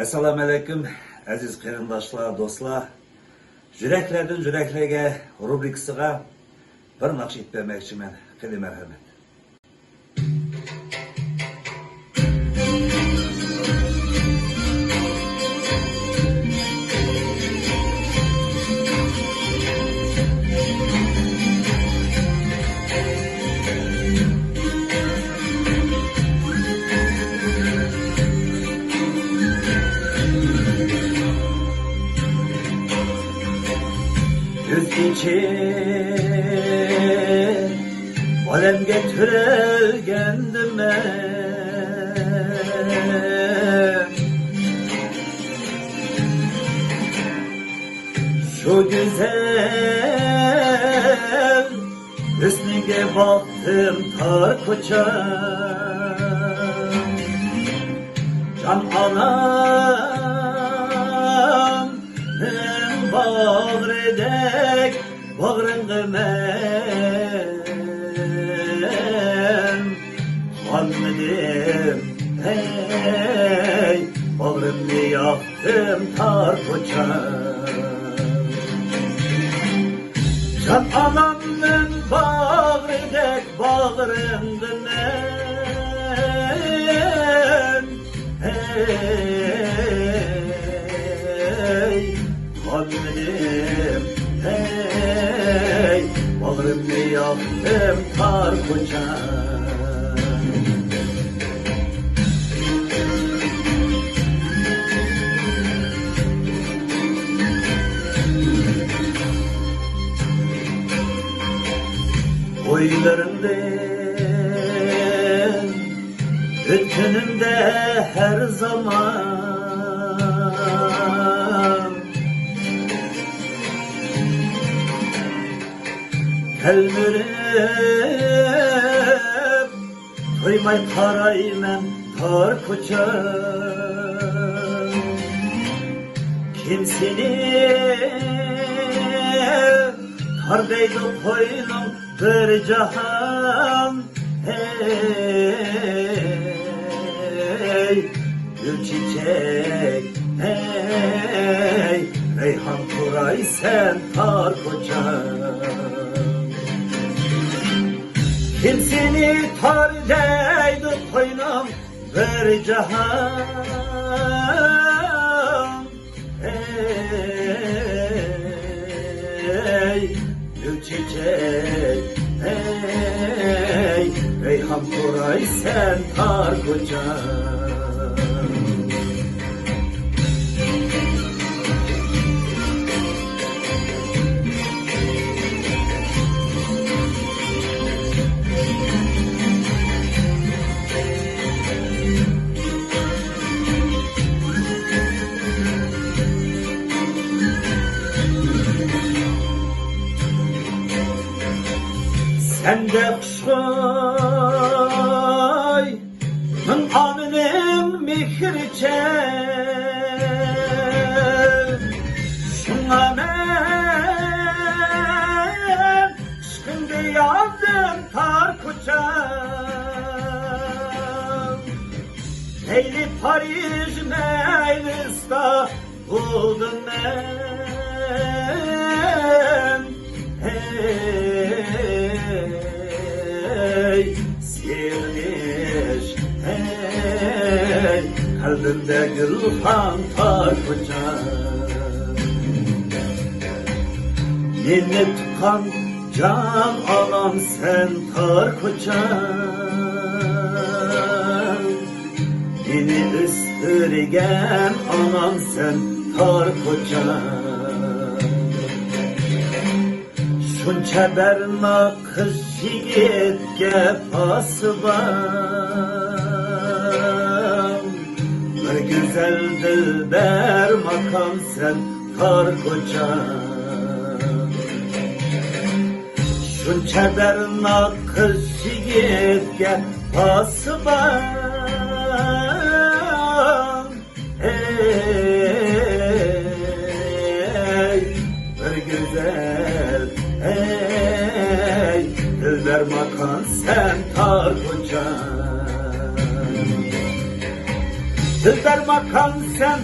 Assalamu alaikum aziz qarindoshlar, do'stlar. Yuraklardan yuraklarga rubrikasiga bir naqsh etmoqchiman. Qildi marhamat. Yüz için alemge türelgendim ben. Şu güzel hüsnüge baktım tar koçam. Can anam bağredek bağrında men Hanmedim hey bağrımı yaktım tar koçam. Can anamın bağredek bağrında men hey Hanmedim hey bağrımı yaktım tar koçam. Oylarımdan ötünümde her zaman Telmirip toymay karaymen tar koçam. Kimsini tar deydi koynum bir cahan hey gül çiçek hey reyhan kuray sen tar koçam. Kimsini tar deydi koynum bir cahan hey gül çiçek hey reyhan kuray sen tar koçam. Sen de kuşkoy Mın anının mihriçe Şuna men Şkındı yandım tar koçam. Meyli Paris meyli İstanbul'dum ben hey sevmiş hey kalbimde gülhan tar koçam. Yeni tutan can alan sen tar koçam. Yeni üstürgen alan sen tar koçam. Şunça berna kız yigitge pası var. Bir güzel dilber makam sen tar koçam. Şunça berna kız yigitge pası var. Hey bir güzel hey dilber makan sen tar koçam. Dilber makan sen